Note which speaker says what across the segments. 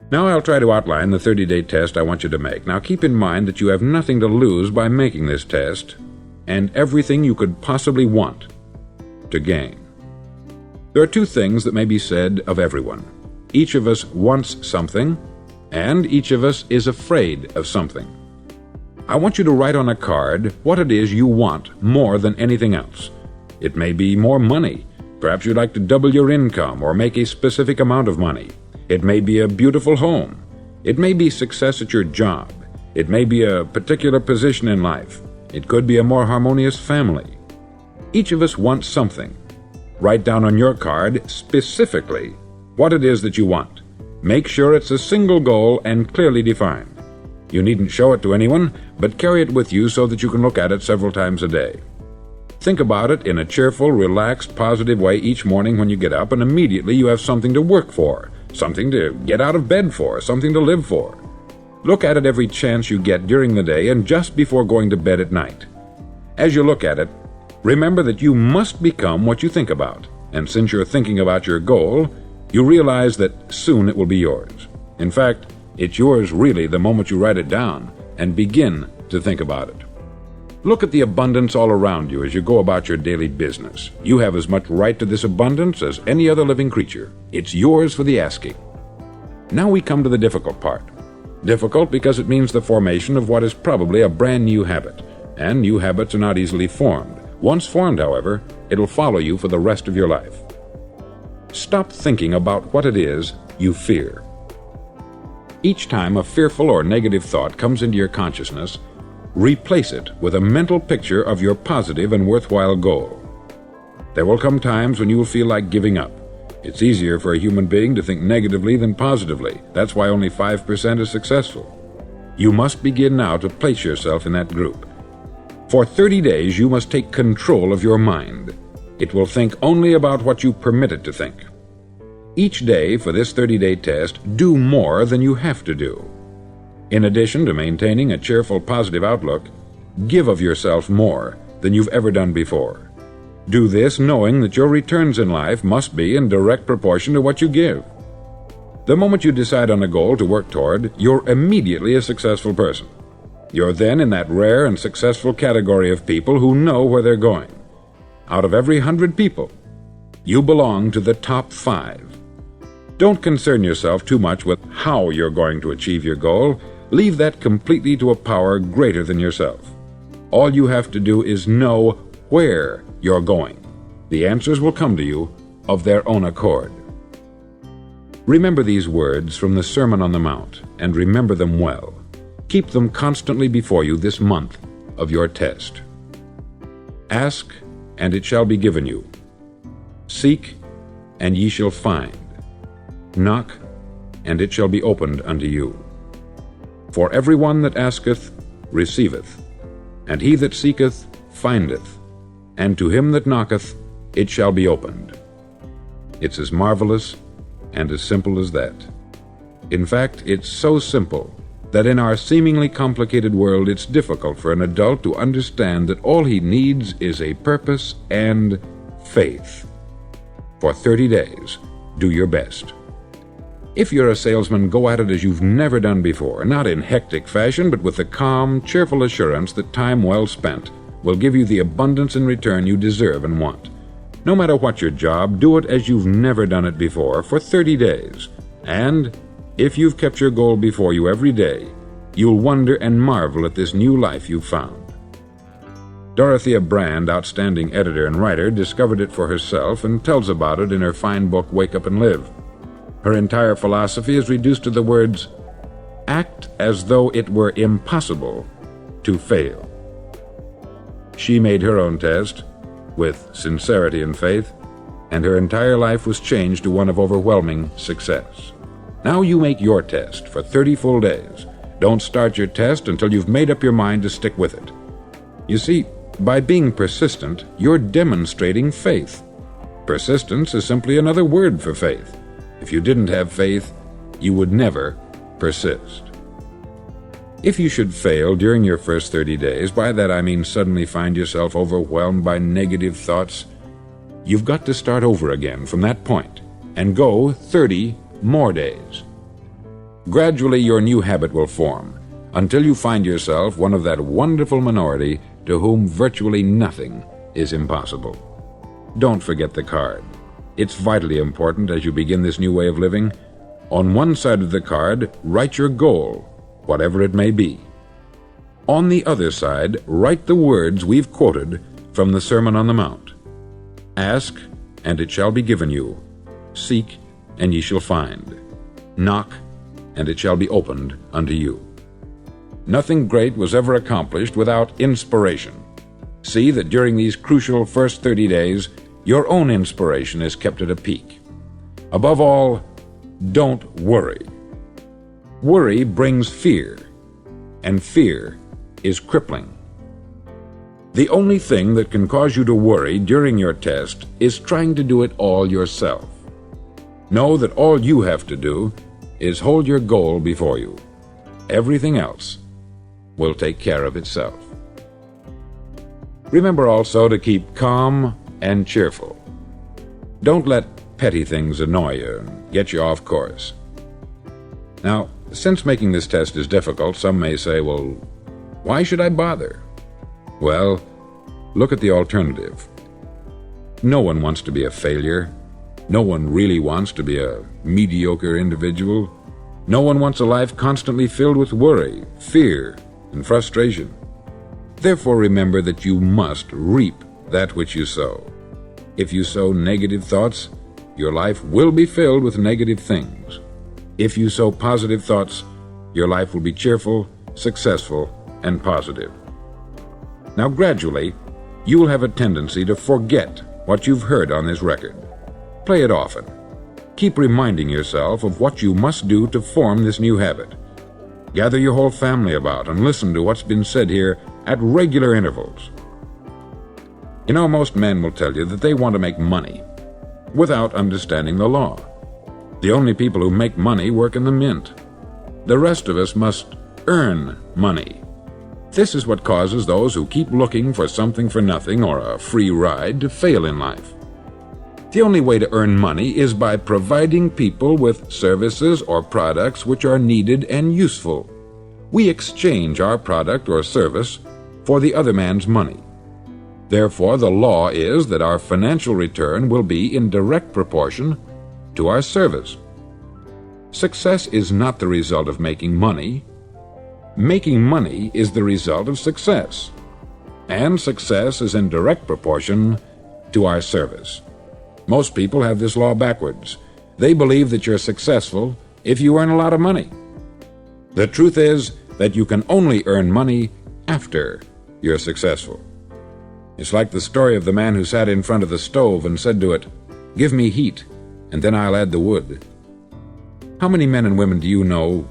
Speaker 1: Now I'll try to outline the 30-day test I want you to make. Now keep in mind that you have nothing to lose by making this test, and everything you could possibly want to gain. There are two things that may be said of everyone. Each of us wants something, and each of us is afraid of something. I want you to write on a card what it is you want more than anything else. It may be more money. Perhaps you'd like to double your income or make a specific amount of money. It may be a beautiful home. It may be success at your job. It may be a particular position in life. It could be a more harmonious family. Each of us wants something. Write down on your card specifically what it is that you want. Make sure it's a single goal and clearly defined. You needn't show it to anyone, but carry it with you so that you can look at it several times a day. Think about it in a cheerful, relaxed, positive way each morning when you get up, and immediately you have something to work for, something to get out of bed for, something to live for. Look at it every chance you get during the day and just before going to bed at night. As you look at it, remember that you must become what you think about, and since you're thinking about your goal, you realize that soon it will be yours. In fact, it's yours really the moment you write it down and begin to think about it. Look at the abundance all around you as you go about your daily business. You have as much right to this abundance as any other living creature. It's yours for the asking. Now we come to the difficult part. Difficult because it means the formation of what is probably a brand new habit, and new habits are not easily formed. Once formed, however, it'll follow you for the rest of your life. Stop thinking about what it is you fear. Each time a fearful or negative thought comes into your consciousness, replace it with a mental picture of your positive and worthwhile goal. There will come times when you will feel like giving up. It's easier for a human being to think negatively than positively. That's why only 5% is successful. You must begin now to place yourself in that group. For 30 days, you must take control of your mind. It will think only about what you permit it to think. Each day for this 30-day test, do more than you have to do. In addition to maintaining a cheerful, positive outlook, give of yourself more than you've ever done before. Do this knowing that your returns in life must be in direct proportion to what you give. The moment you decide on a goal to work toward, you're immediately a successful person. You're then in that rare and successful category of people who know where they're going. Out of every 100 people, you belong to the top 5. Don't concern yourself too much with how you're going to achieve your goal. Leave that completely to a power greater than yourself. All you have to do is know where you're going. The answers will come to you of their own accord. Remember these words from the Sermon on the Mount, and remember them well. Keep them constantly before you this month of your test. Ask, and it shall be given you. Seek, and ye shall find. Knock, and it shall be opened unto you. For every one that asketh receiveth, and he that seeketh findeth, and to him that knocketh it shall be opened. It's as marvelous and as simple as that. In fact, it's so simple that in our seemingly complicated world it's difficult for an adult to understand that all he needs is a purpose and faith. For 30 days, do your best. If you're a salesman, go at it as you've never done before, not in hectic fashion, but with the calm, cheerful assurance that time well spent will give you the abundance in return you deserve and want. No matter what your job, do it as you've never done it before for 30 days. And if you've kept your goal before you every day, you'll wonder and marvel at this new life you've found. Dorothea Brand, outstanding editor and writer, discovered it for herself and tells about it in her fine book, Wake Up and Live. Her entire philosophy is reduced to the words, act as though it were impossible to fail. She made her own test with sincerity and faith, and her entire life was changed to one of overwhelming success. Now you make your test for 30 full days. Don't start your test until you've made up your mind to stick with it. You see, by being persistent, you're demonstrating faith. Persistence is simply another word for faith. If you didn't have faith, you would never persist. If you should fail during your first 30 days, by that I mean suddenly find yourself overwhelmed by negative thoughts, you've got to start over again from that point and go 30 more days. Gradually your new habit will form, until you find yourself one of that wonderful minority to whom virtually nothing is impossible. Don't forget the card. It's vitally important as you begin this new way of living. On one side of the card, write your goal, whatever it may be. On the other side, write the words we've quoted from the Sermon on the Mount. Ask, and it shall be given you. Seek, and ye shall find. Knock, and it shall be opened unto you. Nothing great was ever accomplished without inspiration. See that during these crucial first 30 days, your own inspiration is kept at a peak. Above all, don't worry. Worry brings fear, and fear is crippling. The only thing that can cause you to worry during your test is trying to do it all yourself. Know that all you have to do is hold your goal before you. Everything else will take care of itself. Remember also to keep calm and cheerful. Don't let petty things annoy you and get you off course. Now, since making this test is difficult, some may say, well, why should I bother? Well, look at the alternative. No one wants to be a failure. No one really wants to be a mediocre individual. No one wants a life constantly filled with worry, fear, and frustration. Therefore, remember that you must reap that which you sow. If you sow negative thoughts, your life will be filled with negative things. If you sow positive thoughts, your life will be cheerful, successful, and positive. Now, gradually, you will have a tendency to forget what you've heard on this record. Play it often. Keep reminding yourself of what you must do to form this new habit. Gather your whole family about and listen to what's been said here at regular intervals. You know, most men will tell you that they want to make money without understanding the law. The only people who make money work in the mint. The rest of us must earn money. This is what causes those who keep looking for something for nothing or a free ride to fail in life. The only way to earn money is by providing people with services or products which are needed and useful. We exchange our product or service for the other man's money. Therefore, the law is that our financial return will be in direct proportion to our service. Success is not the result of making money. Making money is the result of success. And success is in direct proportion to our service. Most people have this law backwards. They believe that you're successful if you earn a lot of money. The truth is that you can only earn money after you're successful. It's like the story of the man who sat in front of the stove and said to it, "Give me heat, and then I'll add the wood." How many men and women do you know,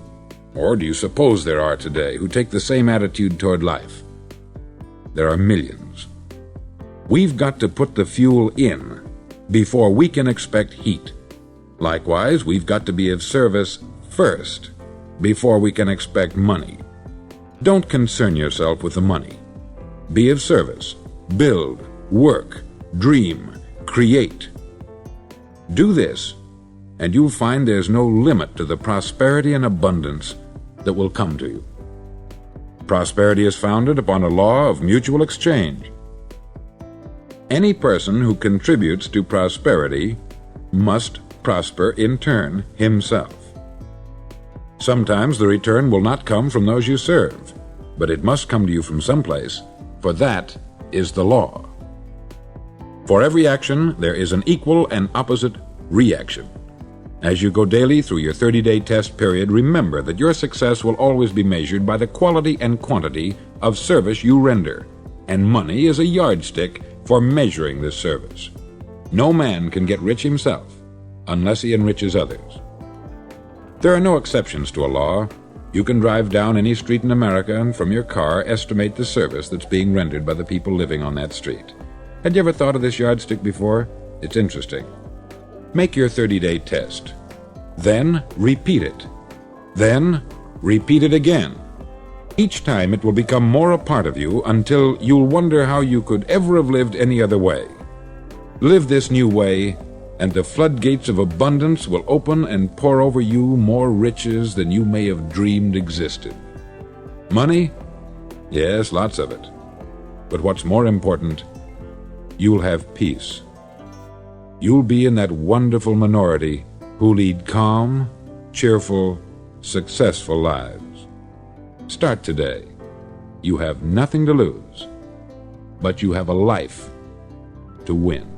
Speaker 1: or do you suppose there are today, who take the same attitude toward life? There are millions. We've got to put the fuel in before we can expect heat. Likewise, we've got to be of service first before we can expect money. Don't concern yourself with the money. Be of service. Build, work, dream, create. Do this, and you'll find there's no limit to the prosperity and abundance that will come to you. Prosperity is founded upon a law of mutual exchange. Any person who contributes to prosperity must prosper in turn himself. Sometimes the return will not come from those you serve, but it must come to you from someplace, for that is the law. For every action, there is an equal and opposite reaction. As you go daily through your 30-day test period, remember that your success will always be measured by the quality and quantity of service you render, and money is a yardstick for measuring this service. No man can get rich himself unless he enriches others. There are no exceptions to a law. You can drive down any street in America and from your car estimate the service that's being rendered by the people living on that street. Had you ever thought of this yardstick before? It's interesting. Make your 30-day test. Then repeat it. Then repeat it again. Each time it will become more a part of you until you'll wonder how you could ever have lived any other way. Live this new way and the floodgates of abundance will open and pour over you more riches than you may have dreamed existed. Money? Yes, lots of it. But what's more important, you'll have peace. You'll be in that wonderful minority who lead calm, cheerful, successful lives. Start today. You have nothing to lose, but you have a life to win.